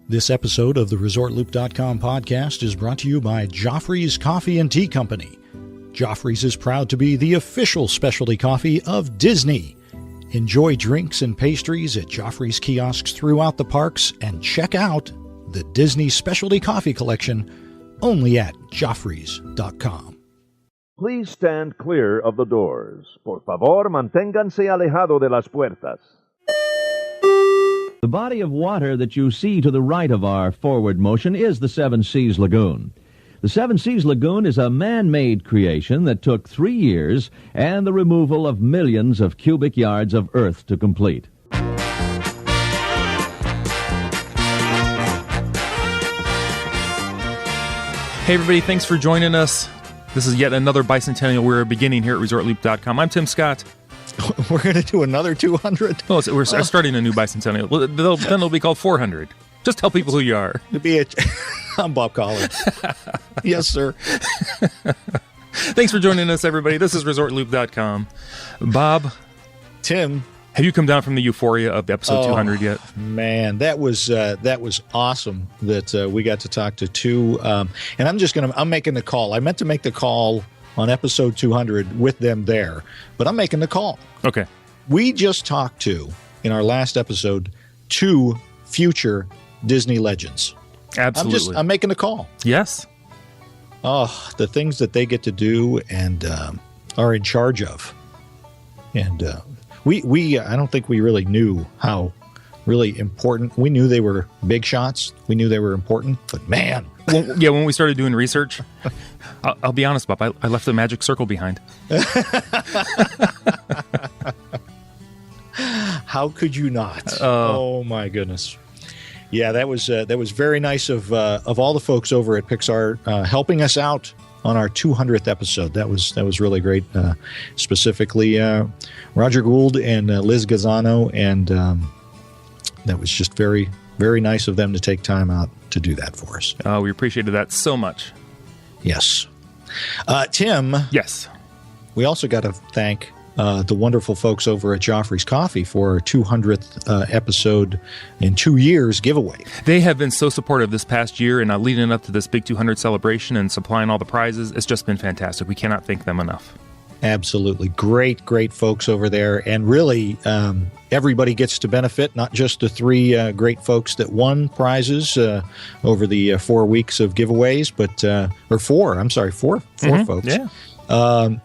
This episode of the ResortLoop.com podcast is brought to you by Joffrey's Coffee and Tea Company. Joffrey's is proud to be the official specialty coffee of Disney. Enjoy drinks and pastries at Joffrey's kiosks throughout the parks and check out the Disney Specialty Coffee Collection only at Joffreys.com. Please stand clear of the doors. Por favor, manténganse alejado de las puertas. The body of water that you see to the right of our forward motion is the Seven Seas Lagoon. The Seven Seas Lagoon is a man-made creation that took 3 years and the removal of millions of cubic yards of earth to complete. Hey everybody, thanks for joining us. This is yet another bicentennial we're beginning here at ResortLoop.com. I'm Tim Scott. We're going to do another 200? Oh, so we're starting a new bicentennial. Then it'll be called 400. Just tell people who you are. I'm Bob Collins. Yes, sir. Thanks for joining us, everybody. This is ResortLoop.com. Bob. Tim. Have you come down from the euphoria of episode 200 yet? Man, that was awesome that we got to talk to two. And I'm making the call. I meant to make the call on episode 200 with them there, but I'm making the call. Okay. We just talked to, in our last episode, 2 future Disney legends. Absolutely. I'm making the call. Yes. Oh, the things that they get to do and are in charge of. And I don't think we really knew how really important. We knew they were big shots. We knew they were important, but man. When we started doing research, I'll be honest, Bob, I left the magic circle behind. How could you not? Oh my goodness. Yeah, that was very nice of all the folks over at Pixar helping us out on our 200th episode. That was really great. Specifically, Roger Gould and Liz Gazzano, and that was just very, very nice of them to take time out to do that for us. We appreciated that so much. Yes. Tim. Yes. We also got to thank the wonderful folks over at Joffrey's Coffee for our 200th episode in 2 years giveaway. They have been so supportive this past year and leading up to this big 200 celebration and supplying all the prizes. It's just been fantastic. We cannot thank them enough. Absolutely. Great folks over there. And really, everybody gets to benefit, not just the 3 great folks that won prizes over the 4 weeks of giveaways, but, or 4 folks. Yeah.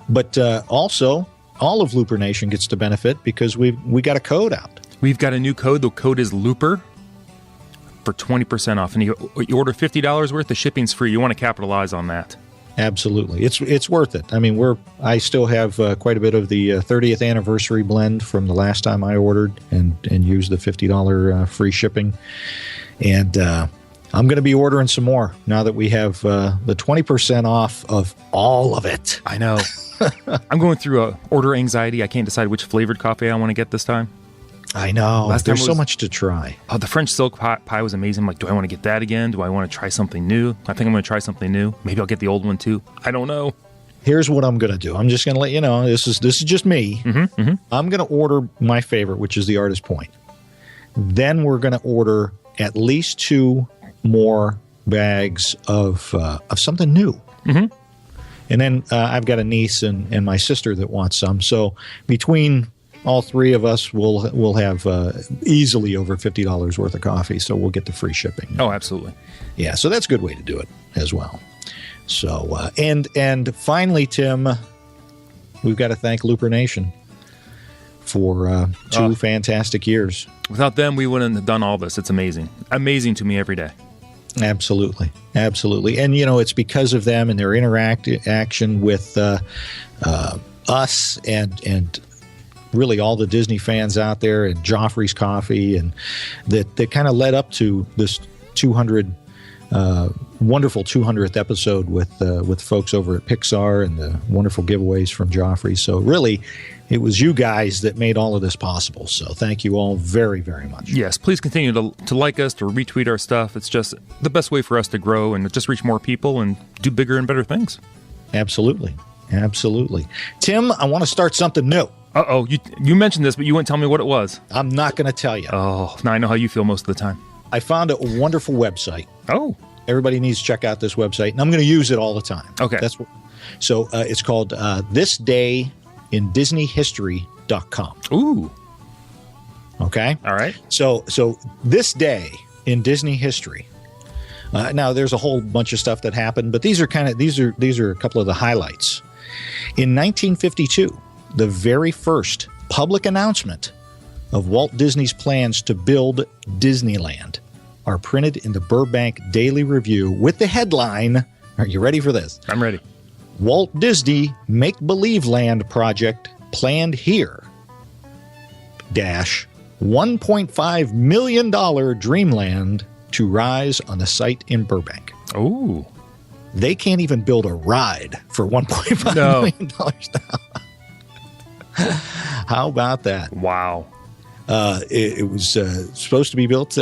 But also, all of Looper Nation gets to benefit because we got a code out. We've got a new code. The code is Looper for 20% off. And you order $50 worth, the shipping's free. You want to capitalize on that. Absolutely. It's worth it. I mean, I still have quite a bit of the 30th anniversary blend from the last time I ordered and used the $50 free shipping. And I'm going to be ordering some more now that we have the 20% off of all of it. I know. I'm going through order anxiety. I can't decide which flavored coffee I want to get this time. I know. There's so much to try. Oh, the French silk pie was amazing. I'm like, do I want to get that again? Do I want to try something new? I think I'm going to try something new. Maybe I'll get the old one too. I don't know. Here's what I'm going to do. I'm just going to let you know. This is just me. I'm going to order my favorite, which is the Artist Point. Then we're going to order at least 2 more bags of something new. And then I've got a niece and my sister that wants some. So between all 3 of us, we'll have easily over $50 worth of coffee. So we'll get the free shipping. Oh, absolutely. Yeah. So that's a good way to do it as well. So and finally, Tim, we've got to thank Looper Nation for 2 fantastic years. Without them, we wouldn't have done all this. It's amazing. Amazing to me every day. Absolutely. And, it's because of them and their interaction with us and really all the Disney fans out there and Joffrey's Coffee, and that kind of led up to this 200 wonderful 200th episode with folks over at Pixar and the wonderful giveaways from Joffrey. So really, it was you guys that made all of this possible. So thank you all very, very much. Yes, please continue to like us, to retweet our stuff. It's just the best way for us to grow and just reach more people and do bigger and better things. Absolutely. Tim, I want to start something new. Uh-oh, you mentioned this, but you wouldn't tell me what it was. I'm not going to tell you. Oh, now I know how you feel most of the time. I found a wonderful website. Oh. Everybody needs to check out this website, and I'm going to use it all the time. Okay. So it's called thisdayindisneyhistory.com. Ooh. Okay. All right. So this day in Disney history. Now there's a whole bunch of stuff that happened, but these are a couple of the highlights. In 1952, the very first public announcement of Walt Disney's plans to build Disneyland are printed in the Burbank Daily Review with the headline. Are you ready for this? I'm ready. Walt Disney Make-Believe Land project planned here. $1.5 million dreamland to rise on the site in Burbank. Ooh. They can't even build a ride for $1.5 million now. How about that? Wow. It was supposed to be built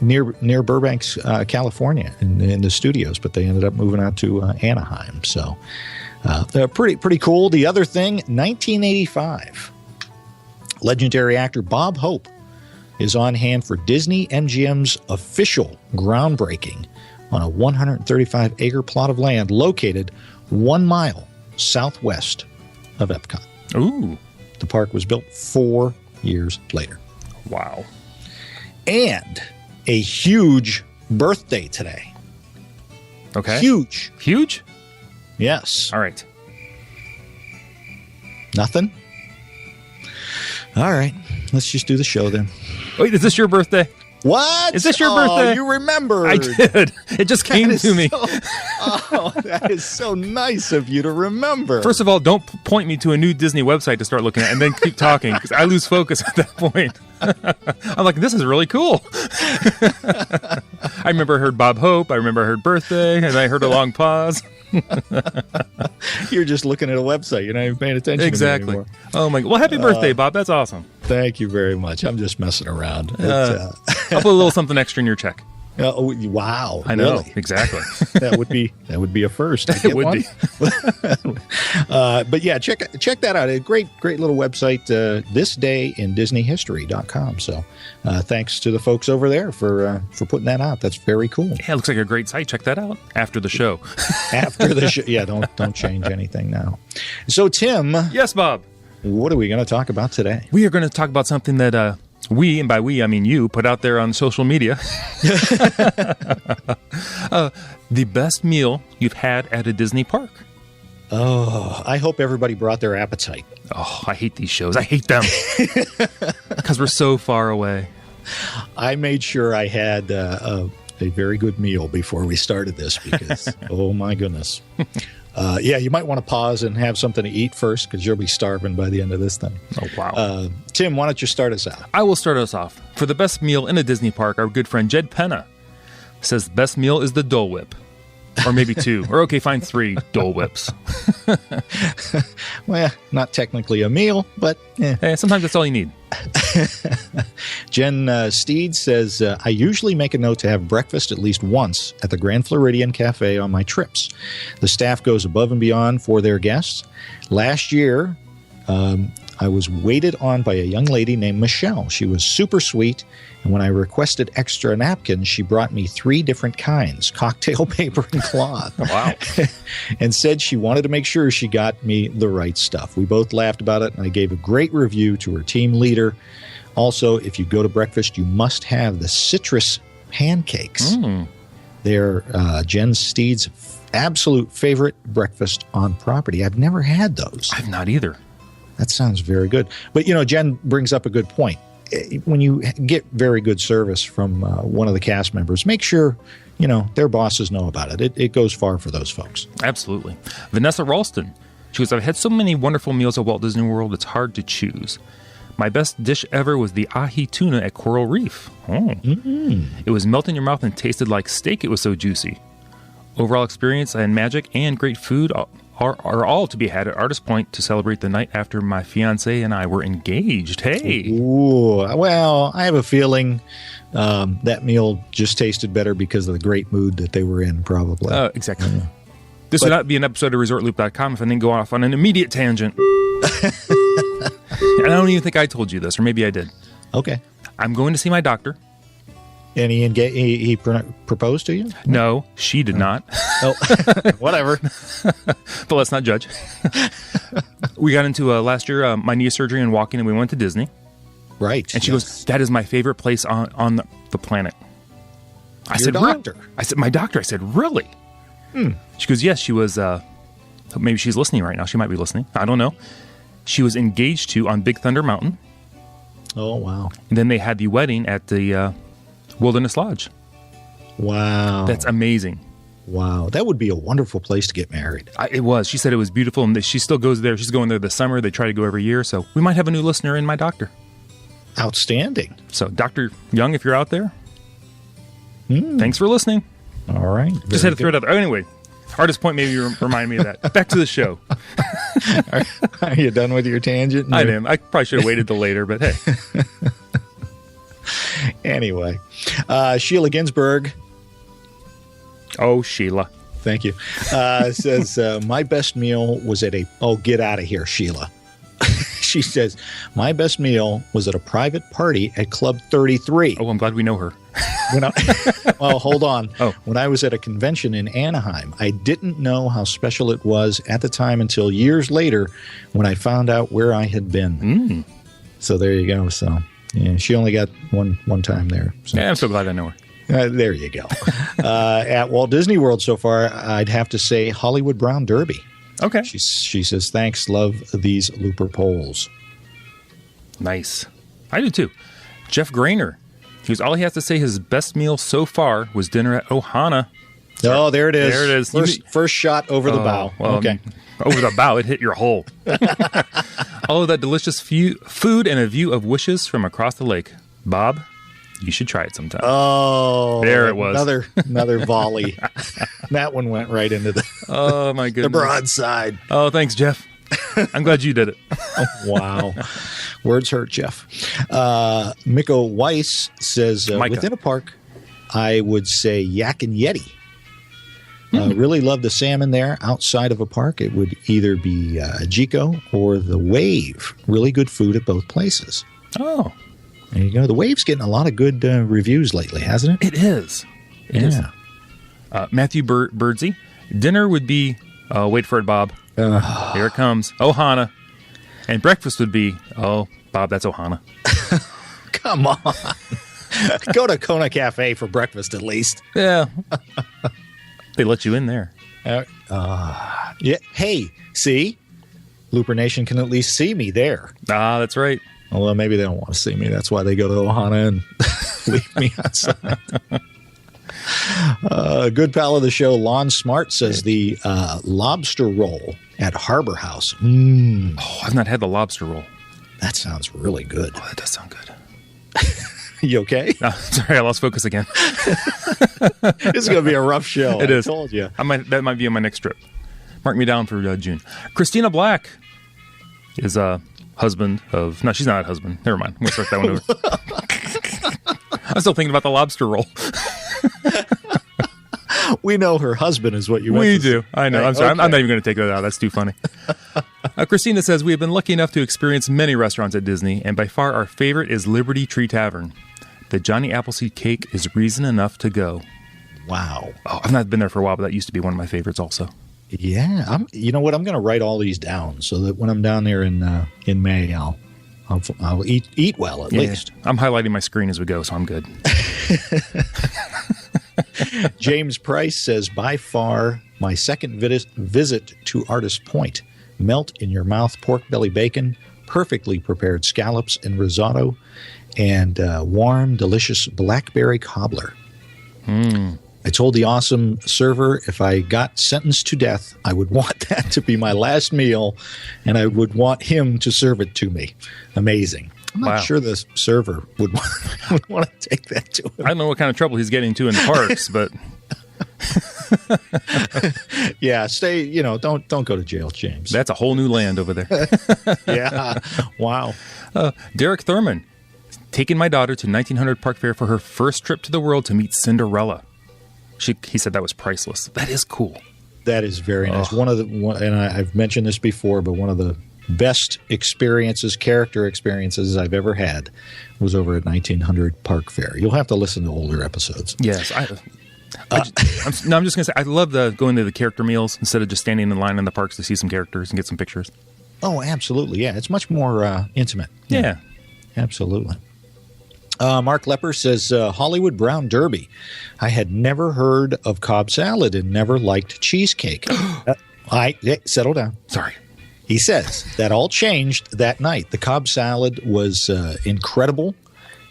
near Burbank, California, in the studios, but they ended up moving out to Anaheim. So pretty cool. The other thing, 1985, legendary actor Bob Hope is on hand for Disney MGM's official groundbreaking on a 135-acre plot of land located 1 mile southwest of Epcot. Ooh. The park was built 4 years later. Wow. And a huge birthday today. Okay. Huge. Huge? Yes. All right. Nothing? All right. Let's just do the show then. Wait, is this your birthday? What? Is this your birthday? You remembered. I did. It just came to me. That is so nice of you to remember. First of all, don't point me to a new Disney website to start looking at and then keep talking because I lose focus at that point. I'm like, this is really cool. I remember I heard Bob Hope. I remember I heard birthday, and I heard a long pause. You're just looking at a website. You're not even paying attention Exactly. to me anymore. Oh, my God. Well, happy birthday, Bob. That's awesome. Thank you very much. I'm just messing around. I'll put a little something extra in your check. Wow. I know. Really? Exactly. That would be a first. It would be. But yeah, check that out. A great little website, thisdayindisneyhistory.com. So thanks to the folks over there for putting that out. That's very cool. Yeah, it looks like a great site. Check that out after the show. After the show. Yeah, don't change anything now. So Tim. Yes, Bob. What are we going to talk about today? We are going to talk about something that we, and by we I mean you, put out there on social media. The best meal you've had at a Disney park. Oh, I hope everybody brought their appetite. Oh, I hate these shows. I hate them. Because we're so far away. I made sure I had a very good meal before we started this because, oh my goodness. Yeah, you might want to pause and have something to eat first because you'll be starving by the end of this thing. Oh, wow. Tim, why don't you start us out? I will start us off. For the best meal in a Disney park, our good friend Jed Penna says the best meal is the Dole Whip. Or maybe 2. Or okay, fine, 3 Dole Whips. Well, not technically a meal, but Hey, sometimes that's all you need. Jen Steed says, I usually make a note to have breakfast at least once at the Grand Floridian Cafe on my trips. The staff goes above and beyond for their guests. Last year, I was waited on by a young lady named Michelle. She was super sweet, and when I requested extra napkins, she brought me 3 different kinds, cocktail paper and cloth. Wow. And said she wanted to make sure she got me the right stuff. We both laughed about it, and I gave a great review to her team leader. Also, if you go to breakfast, you must have the citrus pancakes. They're Jen Steed's absolute favorite breakfast on property. I've never had those. I've not either. That sounds very good. But, Jen brings up a good point. When you get very good service from one of the cast members, make sure, their bosses know about it. It goes far for those folks. Absolutely. Vanessa Ralston. She goes, I've had so many wonderful meals at Walt Disney World, it's hard to choose. My best dish ever was the ahi tuna at Coral Reef. It was melt in your mouth and tasted like steak. It was so juicy. Overall experience and magic and great food are all to be had at Artist Point to celebrate the night after my fiancé and I were engaged. Hey. Ooh, well, I have a feeling that meal just tasted better because of the great mood that they were in, probably. Exactly. Yeah. This would not be an episode of ResortLoop.com if I didn't go off on an immediate tangent. And I don't even think I told you this, or maybe I did. Okay. I'm going to see my doctor And he proposed to you? No, she did not. Oh, whatever. But let's not judge. We got into last year my knee surgery and walking, and we went to Disney. Right. And she goes, "That is my favorite place on the planet." I Your said, doctor. "Really?" I said, "My doctor." I said, "Really?" She goes, "Yes." She was. Maybe she's listening right now. She might be listening. I don't know. She was engaged to on Big Thunder Mountain. Oh, wow. And then they had the wedding at the Wilderness Lodge. Wow. That's amazing. Wow. That would be a wonderful place to get married. It was. She said it was beautiful, and she still goes there. She's going there this summer. They try to go every year. So we might have a new listener in my doctor. Outstanding. So Dr. Young, if you're out there, thanks for listening. All right. Just had to throw it out there. Oh, anyway, Artist Point maybe remind me of that. Back to the show. Are you done with your tangent? I am. I probably should have waited till later, but hey. Anyway, Sheila Ginsburg. Oh, Sheila. Thank you. Says, my best meal was at get out of here, Sheila. She says, my best meal was at a private party at Club 33. Oh, I'm glad we know her. Well, hold on. Oh. When I was at a convention in Anaheim, I didn't know how special it was at the time until years later when I found out where I had been. So there you go. So yeah, she only got one time there. So. Yeah, I'm so glad I know her. There you go. At Walt Disney World so far, I'd have to say Hollywood Brown Derby. Okay. She says, thanks, love these looper poles. Nice. I do too. Jeff Grainer. He was all he has to say his best meal so far was dinner at Ohana. Oh, there it is. There it is. First shot over the bow. Well, okay. Over the bow, it hit your hole. All of that delicious food and a view of wishes from across the lake. Bob, you should try it sometime. Oh, there it was. Another volley. That one went right into the oh my goodness, the broadside. Oh, thanks, Jeff. I'm glad you did it. Oh, wow. Words hurt, Jeff. Miko Weiss says, within a park, I would say Yak and Yeti. Really love the salmon there. Outside of a park, it would either be Jico or the Wave. Really good food at both places. Oh. There you go. The Wave's getting a lot of good reviews lately, hasn't it? It is. It is. Matthew Birdsey. Dinner would be, wait for it, Bob. Here it comes. Ohana. And breakfast would be, oh, Bob, that's Ohana. Come on. Go to Kona Cafe for breakfast at least. Yeah. They let you in there. Yeah. Hey, see? Looper Nation can at least see me there. Ah, that's right. Well, maybe they don't want to see me. That's why they go to Ohana and leave me outside. A good pal of the show, Lon Smart, says the lobster roll at Harbor House. Oh, I've not had the lobster roll. That sounds really good. Oh, that does sound good. You okay? No, sorry, I lost focus again. This is going to be a rough show. It is. I told you. That might be on my next trip. Mark me down for June. Christina Black is a husband of... No, she's not a husband. Never mind. I'm going to start that one over. I'm still thinking about the lobster roll. We know her husband is what you meant. We do. I know. I'm sorry. Okay. I'm not even going to take that out. That's too funny. Christina says, we have been lucky enough to experience many restaurants at Disney, and by far our favorite is Liberty Tree Tavern. The Johnny Appleseed cake is reason enough to go. Wow. Oh, I've not been there for a while, but that used to be one of my favorites also. Yeah. You know what? I'm going to write all these down so that when I'm down there in May, I'll eat well at least. I'm highlighting my screen as we go, so I'm good. James Price says, by far my second visit to Artist Point. Melt in your mouth pork belly bacon, perfectly prepared scallops and risotto, and warm, delicious blackberry cobbler. I told the awesome server if I got sentenced to death, I would want that to be my last meal, and I would want him to serve it to me. Amazing. I'm not sure the server would want to take that to him. I don't know what kind of trouble he's getting into in the parks, but... Yeah, don't go to jail, James. That's a whole new land over there. Yeah. Wow. Derek Thurman, taking my daughter to 1900 Park Fair for her first trip to the world to meet Cinderella. He said that was priceless. That is cool. That is very nice. And I've mentioned this before, but one of the best experiences, character experiences I've ever had was over at 1900 Park Fair. You'll have to listen to older episodes. Yes. I'm just going to say, I love going to the character meals instead of just standing in line in the parks to see some characters and get some pictures. Oh, absolutely. Yeah, it's much more intimate. Yeah. Absolutely. Mark Lepper says, Hollywood Brown Derby. I had never heard of Cobb salad and never liked cheesecake. Settle down. Sorry. He says that all changed that night. The Cobb salad was incredible.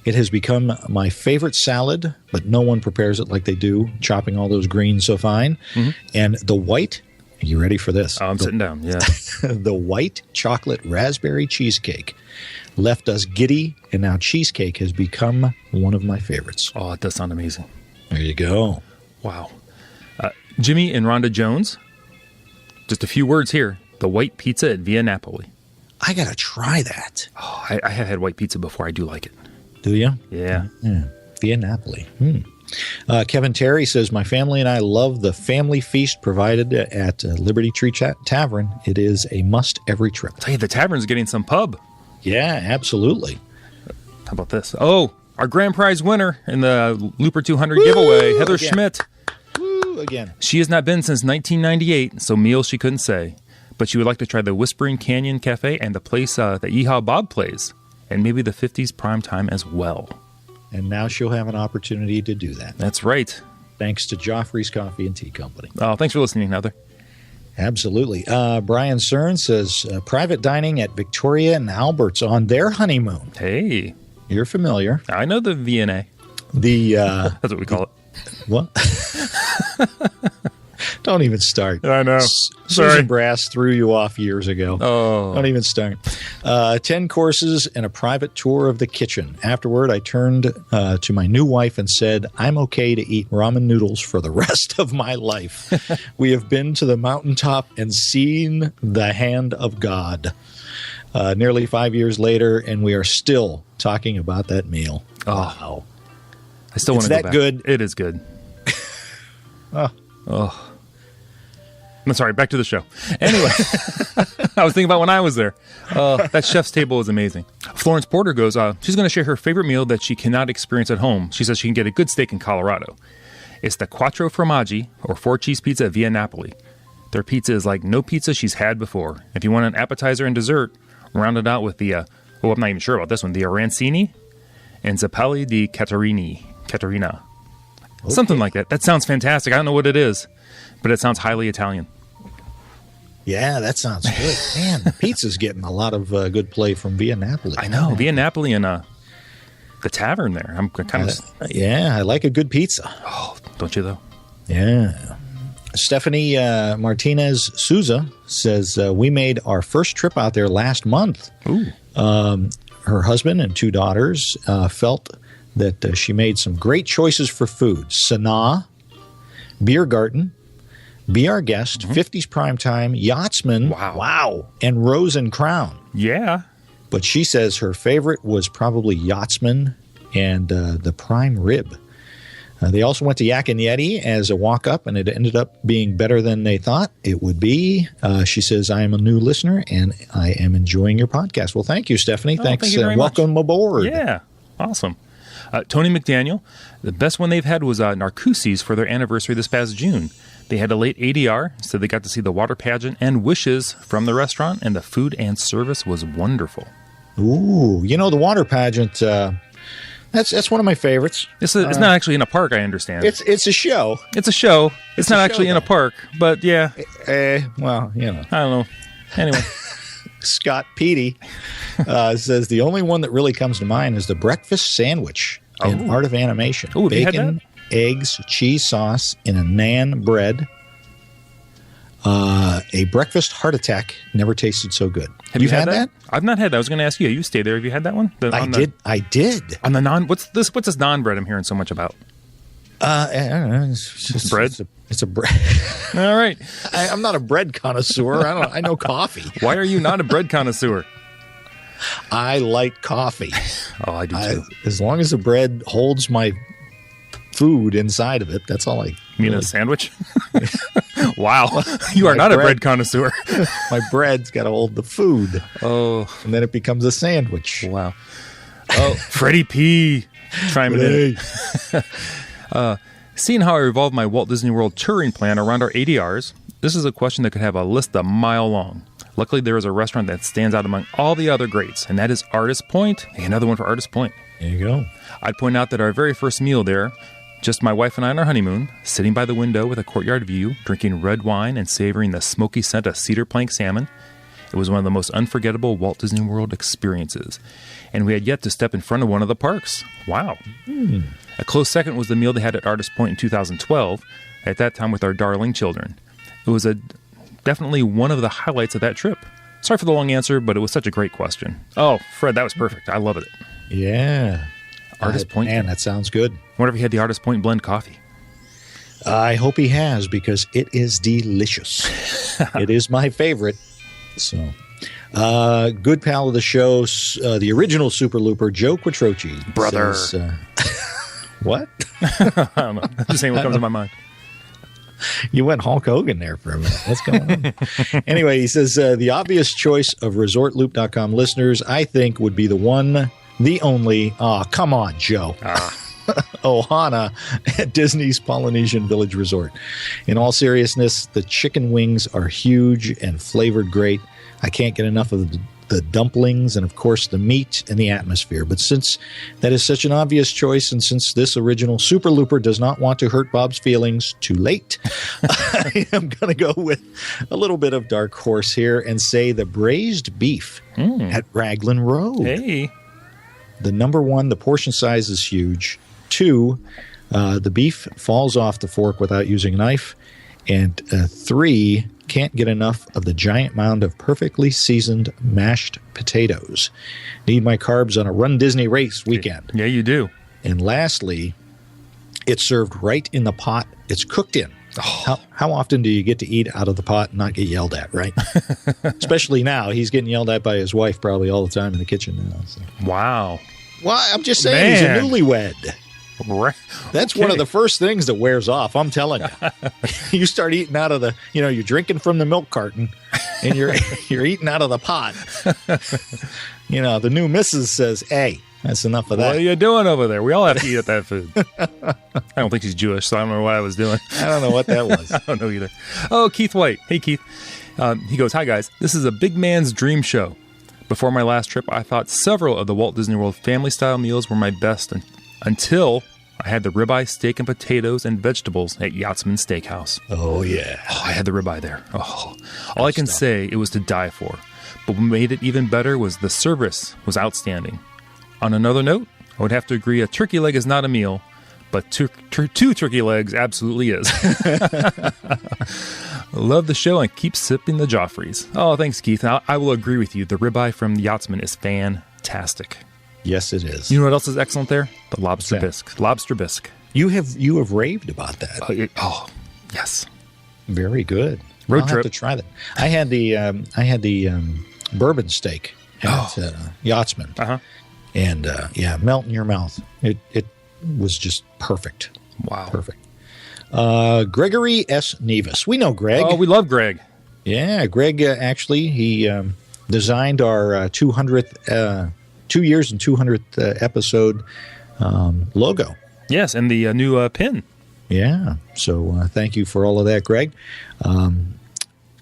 It has become my favorite salad, but no one prepares it like they do, chopping all those greens so fine. Mm-hmm. And the white, are you ready for this? I'm sitting down, yeah. The white chocolate raspberry cheesecake left us giddy, and now cheesecake has become one of my favorites. Oh, it does sound amazing. There you go. Wow. Jimmy and Rhonda Jones, just a few words here. The white pizza at Via Napoli. I got to try that. Oh, I have had white pizza before. I do like it. Do you? Yeah. Via Napoli. Kevin Terry says, my family and I love the family feast provided at Liberty Tree Tavern. It is a must every trip. I'll tell you, the tavern's getting some pub. Yeah, absolutely. How about this? Oh, our grand prize winner in the Looper 200 giveaway, Heather again. Schmidt. Woo, again. She has not been since 1998, so meals she couldn't say. But she would like to try the Whispering Canyon Cafe and the place that Yeehaw Bob plays, and maybe the 50s prime time as well. And now she'll have an opportunity to do that. That's right. Thanks to Joffrey's Coffee and Tea Company. Oh, thanks for listening, Heather. Absolutely. Brian Cern says, private dining at Victoria and Albert's on their honeymoon. Hey. You're familiar. I know the V&A. That's what we call it. What? Don't even start. I know. Susan Brass threw you off years ago. Oh. Don't even start. 10 courses and a private tour of the kitchen. Afterward, I turned to my new wife and said, I'm okay to eat ramen noodles for the rest of my life. We have been to the mountaintop and seen the hand of God. Nearly 5 years later, and we are still talking about that meal. Oh. Wow. I still want to go back. Is that good? It is good. Oh. I'm sorry, back to the show. Anyway, I was thinking about when I was there. That chef's table is amazing. Florence Porter goes, she's going to share her favorite meal that she cannot experience at home. She says she can get a good steak in Colorado. It's the Quattro Formaggi, or 4-cheese pizza at Via Napoli. Their pizza is like no pizza she's had before. If you want an appetizer and dessert, round it out with the, I'm not even sure about this one, the arancini and Zappelli di Caterina. Okay. Something like that. That sounds fantastic. I don't know what it is, but it sounds highly Italian. Yeah, that sounds good. Man, the pizza's getting a lot of good play from Via Napoli. I know. Via Napoli and the tavern there. I'm kind of... yeah, I like a good pizza. Oh, don't you, though? Yeah. Stephanie Martinez Souza says, we made our first trip out there last month. Ooh. Her husband and 2 daughters felt that she made some great choices for food. Sanaa, Beer Garden, Be Our Guest, 50s Primetime, Yachtsman, wow, and Rose and Crown. Yeah. But she says her favorite was probably Yachtsman and the Prime Rib. They also went to Yak and Yeti as a walk-up, and it ended up being better than they thought it would be. She says, I am a new listener, and I am enjoying your podcast. Well, thank you, Stephanie. Thanks. Thank you very welcome much. Aboard. Yeah, awesome. Tony McDaniel, the best one they've had was Narcoossee's for their anniversary this past June. They had a late ADR, so they got to see the water pageant and wishes from the restaurant, and the food and service was wonderful. Ooh, the water pageant, that's one of my favorites. It's not actually in a park, I understand. It's a show. It's a show. It's not actually in a park, but yeah. Well, I don't know. Anyway. Scott Petey says the only one that really comes to mind is the breakfast sandwich in Art of Animation. Ooh, bacon, eggs, cheese sauce in a naan bread. A breakfast heart attack never tasted so good. Have you had that? I've not had that. I was going to ask you. You stay there. Have you had that one? I did. On the naan. What's this naan bread I'm hearing so much about? I don't know. It's just bread. It's a bread. All right. I'm not a bread connoisseur. I know coffee. Why are you not a bread connoisseur? I like coffee. Oh, I do too. As long as the bread holds my food inside of it, that's all I You mean a sandwich? Wow. You are not a bread connoisseur. My bread's got to hold the food. Oh. And then it becomes a sandwich. Wow. Oh, Freddie P. chiming in. Seeing how I revolved my Walt Disney World touring plan around our ADRs, this is a question that could have a list a mile long. Luckily, there is a restaurant that stands out among all the other greats, and that is Artist Point. Hey, another one for Artist Point. There you go. I'd point out that our very first meal there, just my wife and I on our honeymoon, sitting by the window with a courtyard view, drinking red wine and savoring the smoky scent of cedar plank salmon. It was one of the most unforgettable Walt Disney World experiences. And we had yet to step in front of one of the parks. Wow. A close second was the meal they had at Artist Point in 2012, at that time with our darling children. It was definitely one of the highlights of that trip. Sorry for the long answer, but it was such a great question. Oh, Fred, that was perfect. I love it. Yeah. Artist Point. Man, that sounds good. I wonder if he had the Artist Point blend coffee. I hope he has, because it is delicious. It is my favorite. So, good pal of the show, the original Super Looper, Joe Quattrochi. Brother. Says, what? I don't know. I'm just saying what comes to my mind. You went Hulk Hogan there for a minute. What's going on? Anyway, he says, the obvious choice of ResortLoop.com listeners, I think, would be the one, the only, come on, Joe. Ohana at Disney's Polynesian Village Resort. In all seriousness, the chicken wings are huge and flavored great. I can't get enough of the dumplings and, of course, the meat and the atmosphere. But since that is such an obvious choice, and since this original Super Looper does not want to hurt Bob's feelings too late, I am going to go with a little bit of dark horse here and say the braised beef at Raglan Road. Hey. The number one, the portion size is huge. 2, the beef falls off the fork without using a knife. And 3, can't get enough of the giant mound of perfectly seasoned mashed potatoes. Need my carbs on a Run Disney race weekend. Yeah, you do. And lastly, it's served right in the pot it's cooked in. Oh. How often do you get to eat out of the pot and not get yelled at, right? Especially now. He's getting yelled at by his wife probably all the time in the kitchen now. So. Wow. Well, I'm just saying, he's a newlywed. Right. That's one of the first things that wears off, I'm telling you. You start eating out of the, you're drinking from the milk carton and you're eating out of the pot. The new missus says, hey, that's enough of that. What are you doing over there? We all have to eat at that food. I don't think she's Jewish, so I don't know what I was doing. I don't know what that was. I don't know either. Oh, Keith White. Hey, Keith. He goes, hi, guys. This is a big man's dream show. Before my last trip, I thought several of the Walt Disney World family-style meals were my best until I had the ribeye, steak, and potatoes and vegetables at Yachtsman Steakhouse. Oh, yeah. Oh, I had the ribeye there. Oh, all I can say, it was to die for. But what made it even better was the service was outstanding. On another note, I would have to agree a turkey leg is not a meal, but two turkey legs absolutely is. Love the show and keep sipping the Joffreys. Oh, thanks, Keith. I will agree with you. The ribeye from the Yachtsman is fantastic. Yes, it is. You know what else is excellent there? The lobster bisque. Lobster bisque. You have raved about that. Yes. Very good. Road I'll trip. have to try that. I had the bourbon steak at Yachtsman. Uh-huh. And melt in your mouth. It was just perfect. Wow. Perfect. Gregory S. Nevis. We know Greg. Oh, we love Greg. Yeah, Greg actually, he designed our 200th, 2 years and 200th episode logo. Yes, and the new pin. Yeah, so thank you for all of that, Greg.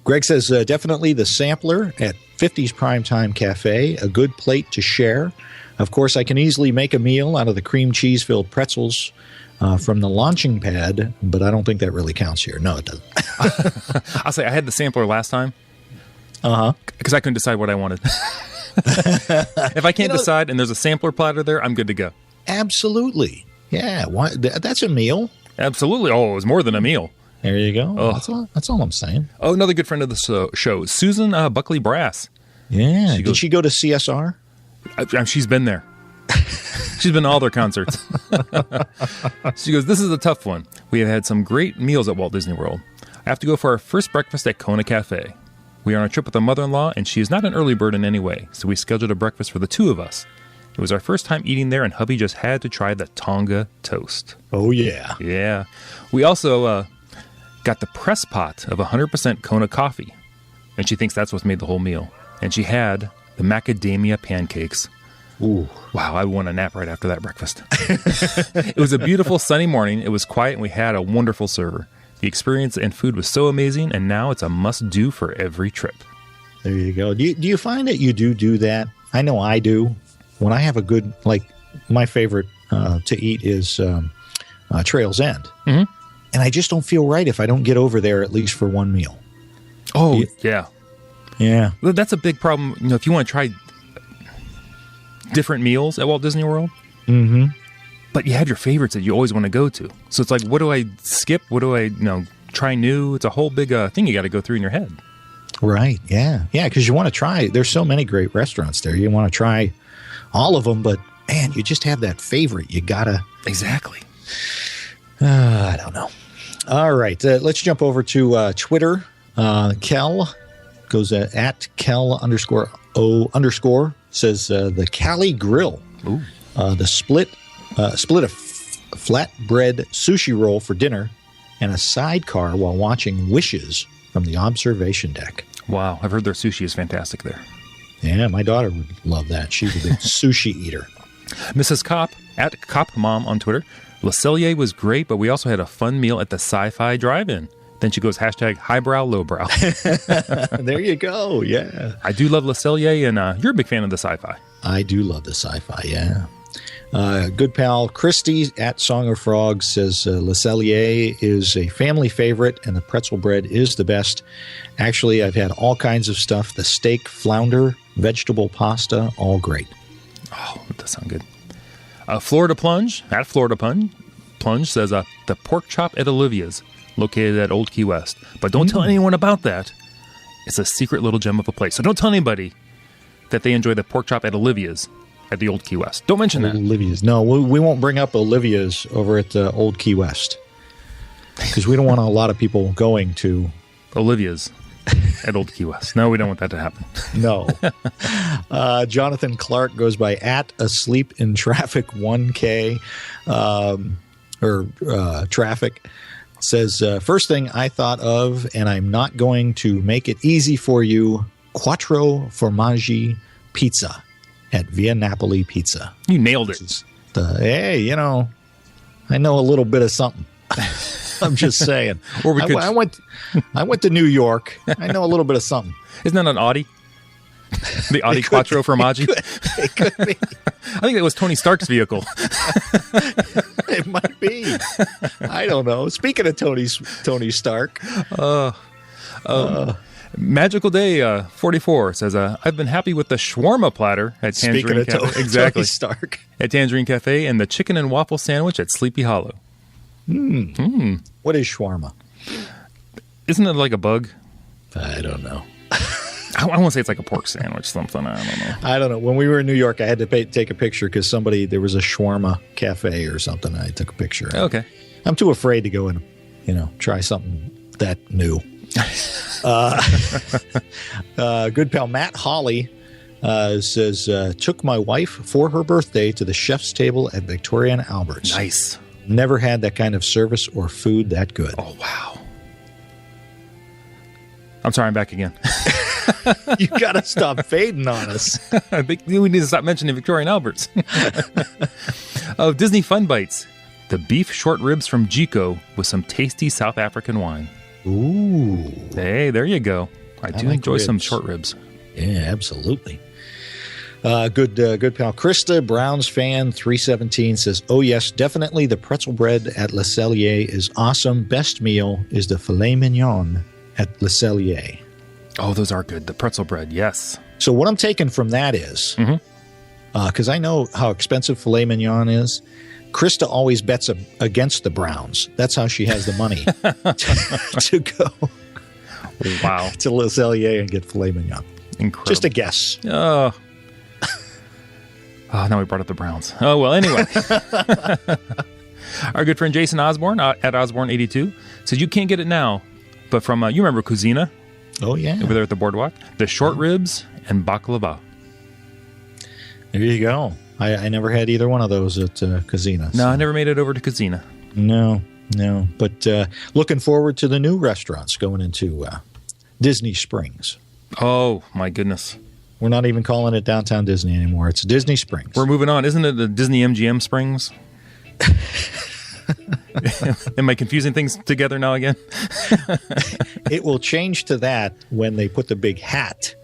Greg says, definitely the sampler at 50's Primetime Cafe, a good plate to share. Of course, I can easily make a meal out of the cream cheese-filled pretzels from the launching pad, but I don't think that really counts here. No, it doesn't. I'll say I had the sampler last time. Uh-huh. Because I couldn't decide what I wanted. If I can't decide and there's a sampler platter there, I'm good to go. Absolutely. Yeah, that's a meal. Absolutely. Oh, it was more than a meal. There you go. Oh. That's all I'm saying. Oh, another good friend of the show, Susan Buckley Brass. Yeah. Did she go to CSR? She's been there. She's been to all their concerts. She goes, this is a tough one. We have had some great meals at Walt Disney World. I have to go for our first breakfast at Kona Cafe. We are on a trip with a mother-in-law, and she is not an early bird in any way, so we scheduled a breakfast for the two of us. It was our first time eating there, and hubby just had to try the Tonga toast. Oh, yeah. Yeah. We also got the press pot of 100% Kona coffee, and she thinks that's what made the whole meal. And she had the macadamia pancakes. Ooh. Wow, I want a nap right after that breakfast. It was a beautiful sunny morning. It was quiet, and we had a wonderful server. The experience and food was so amazing, and now it's a must-do for every trip. There you go. Do you find that you do that? I know I do. When I have a good, like, my favorite to eat is Trail's End. Mm-hmm. And I just don't feel right if I don't get over there at least for one meal. Oh, yeah. Yeah. Well, that's a big problem. You know, if you want to try different meals at Walt Disney World, mm-hmm. but you have your favorites that you always want to go to. So it's like, what do I skip? What do I, try new? It's a whole big thing you got to go through in your head. Right. Yeah. Yeah. Because you want to try. There's so many great restaurants there. You want to try all of them, but man, you just have that favorite. You gotta. Exactly. I don't know. All right. Let's jump over to Twitter. Kel goes at Kel _O_ says the Cali Grill. Ooh. The split a flatbread sushi roll for dinner and a sidecar while watching Wishes from the observation deck. Wow. I've heard their sushi is fantastic there. Yeah, my daughter would love that. She's a big sushi eater. Mrs. Kopp, at Kopp Mom on Twitter. Le Cellier was great, but we also had a fun meal at the Sci-Fi Drive-In. Then she goes, #highbrow, lowbrow. There you go, yeah. I do love Le Cellier, and you're a big fan of the Sci-Fi. I do love the Sci-Fi, yeah. Good pal Christy at Song of Frogs says Le Cellier is a family favorite, and the pretzel bread is the best. Actually, I've had all kinds of stuff. The steak, flounder, vegetable pasta, all great. Oh, that does sound good. Florida Plunge, at Florida Plunge says, the pork chop at Olivia's, located at Old Key West. But don't tell anyone about that. It's a secret little gem of a place. So don't tell anybody that they enjoy the pork chop at Olivia's at the Old Key West. Don't mention that. Olivia's. No, we won't bring up Olivia's over at Old Key West. Because we don't want a lot of people going to Olivia's at Old Key West. No, we don't want that to happen. No. Jonathan Clark goes by at Asleep in Traffic 1K traffic. Says, first thing I thought of, and I'm not going to make it easy for you, Quattro Formaggi Pizza at Via Napoli Pizza. You nailed it. Hey, I know a little bit of something. I'm just saying. Or I went to New York. I know a little bit of something. Isn't that an Audi? The Audi Quattro Formaggi? It could be. I think that was Tony Stark's vehicle. It might be. I don't know. Speaking of Tony Stark. Magical Day 44 says, I've been happy with the shawarma platter at Tangerine Cafe. Exactly. Tony Stark. At Tangerine Cafe, and the chicken and waffle sandwich at Sleepy Hollow. What is shawarma? Isn't it like a bug? I don't know. I want to say it's like a pork sandwich, something. I don't know. I don't know. When we were in New York, I had to take a picture because there was a shawarma cafe or something. I took a picture. Okay. I'm too afraid to go and, try something that new. Good pal Matt Hawley says, took my wife for her birthday to the chef's table at Victoria and Albert's. Nice. Never had that kind of service or food that good. Oh, wow. I'm sorry, I'm back again. You got to stop fading on us. I think we need to stop mentioning Victoria and Albert's. Disney Fun Bites. The beef short ribs from Jico with some tasty South African wine. Ooh. Hey, there you go. I do like enjoy ribs. some short ribs. Yeah, absolutely. Good pal Krista, Browns fan 317 says, oh yes, definitely the pretzel bread at Le Cellier is awesome. Best meal is the filet mignon at Le Cellier. Oh, those are good. The pretzel bread, yes. So what I'm taking from that is, because I know how expensive filet mignon is, Krista always bets against the Browns. That's how she has the money to go to Le Cellier and get filet mignon. Incredible. Just a guess. Oh, now we brought up the Browns. Oh, well, anyway. Our good friend Jason Osborne at Osborne82 says, you can't get it now, but from, you remember Cuisina? Oh, yeah. Over there at the boardwalk. The short ribs and baklava. There you go. I never had either one of those at Casina. No, I never made it over to Casina. No. But looking forward to the new restaurants going into Disney Springs. Oh, my goodness. We're not even calling it Downtown Disney anymore. It's Disney Springs. We're moving on. Isn't it the Disney MGM Springs? Am I confusing things together now again? It will change to that when they put the big hat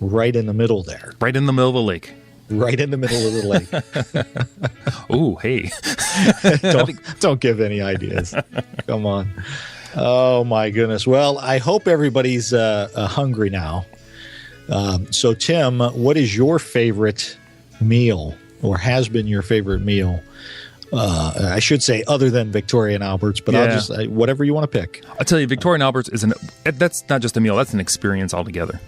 right in the middle there. Right in the middle of the lake. Right in the middle of the lake. Oh, hey. Don't give any ideas. Come on. Oh, my goodness. Well, I hope everybody's hungry now. So, Tim, what is your favorite meal, or has been your favorite meal? I should say other than Victoria and Albert's, but I'll just whatever you want to pick. I'll tell you, Victoria and Albert's that's not just a meal. That's an experience altogether.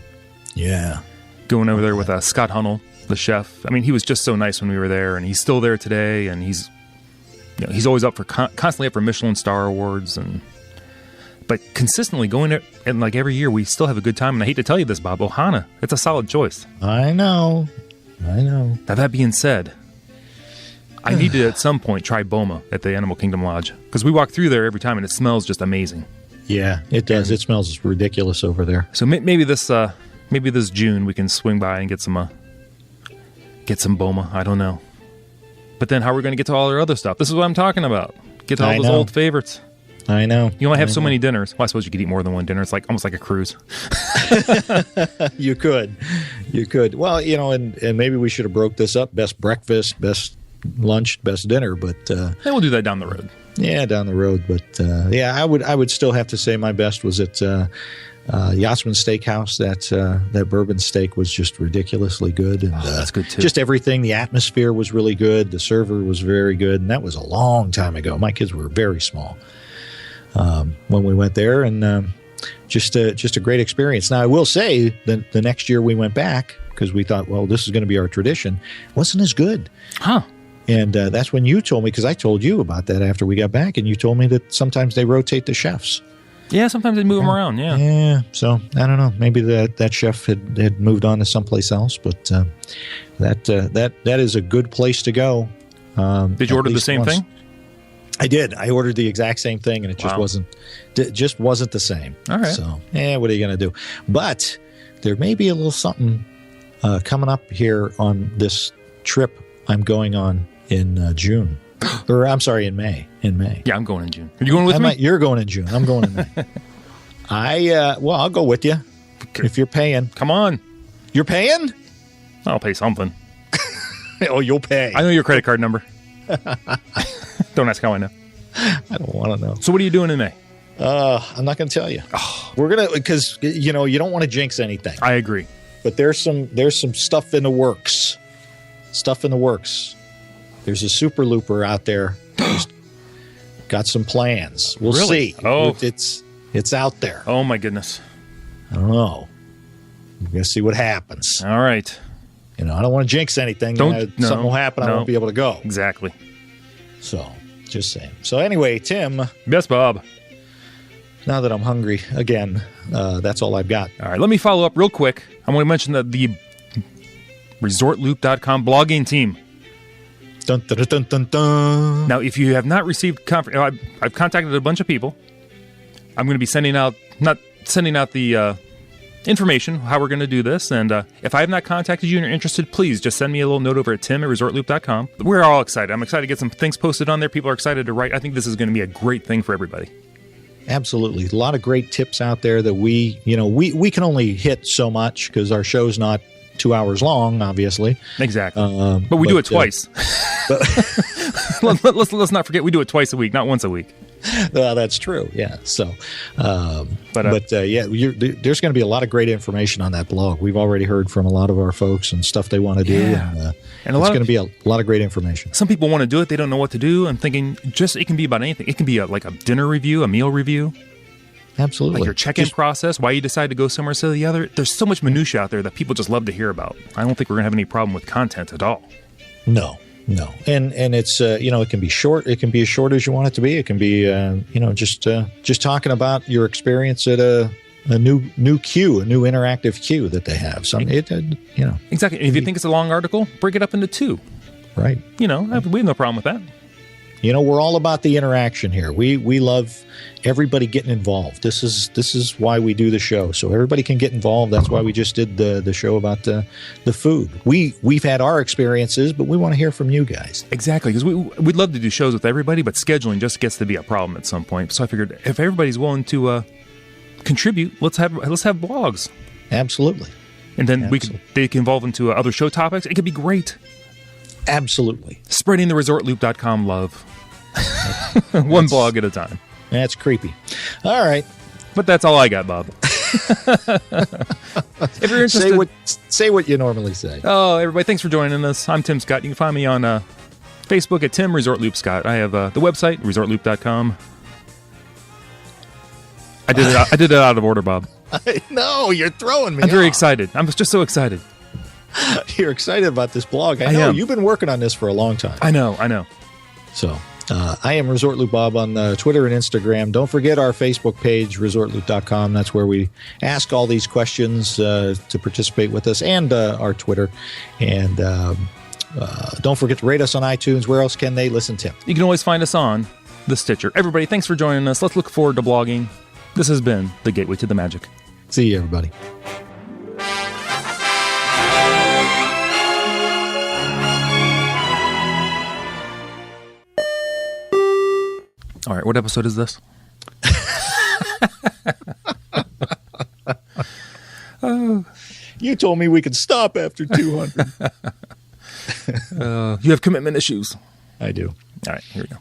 Yeah. Going over there with Scott Hunnell, the chef. I mean, he was just so nice when we were there, and he's still there today, and he's always up for constantly up for Michelin Star Awards, but consistently going there, and like every year we still have a good time. And I hate to tell you this, Bob, Ohana, it's a solid choice. I know. Now that being said, I need to at some point try Boma at the Animal Kingdom Lodge, because we walk through there every time and it smells just amazing. Yeah, it does. It smells ridiculous over there. So maybe this June we can swing by and get some Boma. I don't know. But then how are we going to get to all our other stuff? This is what I'm talking about. Get to all those old favorites. I know. You only have so many dinners. Well, I suppose you could eat more than one dinner. It's like almost like a cruise. You could. Well, and maybe we should have broke this up. Best breakfast, best lunch, best dinner. But we'll do that down the road. Yeah, down the road. But I would still have to say my best was at Yachtsman Steakhouse. That bourbon steak was just ridiculously good. And, that's good too. Just everything. The atmosphere was really good. The server was very good. And that was a long time ago. My kids were very small when we went there, and just a great experience. Now, I will say that the next year we went back because we thought, well, this is going to be our tradition. It wasn't as good. Huh. And that's when you told me, because I told you about that after we got back, and you told me that sometimes they rotate the chefs. Yeah, sometimes they move them around, yeah. Yeah, so I don't know. Maybe that chef had moved on to someplace else, but that is a good place to go. Did you order the same thing? I did. I ordered the exact same thing, and it just wasn't the same. All right. So, what are you going to do? But there may be a little something coming up here on this trip I'm going on in June. Or, I'm sorry, in May. Yeah, I'm going in June. Are you going with me? You're going in June. I'm going in May. I'll go with you if you're paying. Come on. You're paying? I'll pay something. Oh, you'll pay. I know your credit card number. Don't ask how I know. I don't want to know. So what are you doing in May? I'm not going to tell you. We're going to, because, you don't want to jinx anything. I agree. But there's some stuff in the works. There's a super looper out there. Who's got some plans. We'll see. Oh. It's out there. Oh, my goodness. I don't know. We're going to see what happens. All right. I don't want to jinx anything. Something will happen. I won't be able to go. Exactly. So, just saying. So, anyway, Tim. Yes, Bob. Now that I'm hungry again, that's all I've got. All right. Let me follow up real quick. I want to mention that the ResortLoop.com blogging team. Dun, dun, dun, dun, dun. Now, if you have not received I've contacted a bunch of people. I'm going to be not sending out the information, how we're going to do this. And if I have not contacted you and you're interested, please just send me a little note over at tim@resortloop.com. We're all excited. I'm excited to get some things posted on there. People are excited to write. I think this is going to be a great thing for everybody. Absolutely. A lot of great tips out there that we can only hit so much because our show's not 2 hours long, obviously. Exactly. But we do it twice. Let's not forget we do it twice a week, not once a week. That's true. Yeah. So, there's going to be a lot of great information on that blog. We've already heard from a lot of our folks and stuff they want to do. Yeah. And it's going to be a lot of great information. Some people want to do it. They don't know what to do. I'm thinking it can be about anything. It can be like a dinner review, a meal review. Absolutely. Like your check-in process, why you decide to go somewhere instead of the other. There's so much minutia out there that people just love to hear about. I don't think we're going to have any problem with content at all. No. And it's, it can be short. It can be as short as you want it to be. It can be, just talking about your experience at a new queue, a new interactive queue that they have. So, Exactly. And if you think it's a long article, break it up into two. Right. We have no problem with that. We're all about the interaction here. We love everybody getting involved. This is why we do the show, so everybody can get involved. That's why we just did the show about the food. We've had our experiences, but we want to hear from you guys. Exactly, because we'd love to do shows with everybody, but scheduling just gets to be a problem at some point. So I figured if everybody's willing to contribute, let's have blogs. Absolutely. And then they can evolve into other show topics. It could be great. Absolutely. Spreading the ResortLoop.com love. One blog at a time. That's creepy. All right. But that's all I got, Bob. If you're interested... Say what you normally say. Oh, everybody, thanks for joining us. I'm Tim Scott. You can find me on Facebook at Tim Resort Scott. I have the website, ResortLoop.com. I did it out of order, Bob. No, you're throwing me I'm very off. excited. I'm just so excited. You're excited about this blog. I know. You've been working on this for a long time. I know. So, I am Resort Loop Bob on Twitter and Instagram. Don't forget our Facebook page, ResortLoop.com. That's where we ask all these questions to participate with us, and our Twitter. And don't forget to rate us on iTunes. Where else can they listen, Tim? You can always find us on the Stitcher. Everybody, thanks for joining us. Let's look forward to blogging. This has been the Gateway to the Magic. See you, everybody. All right, what episode is this? You told me we could stop after 200. You have commitment issues. I do. All right, here we go.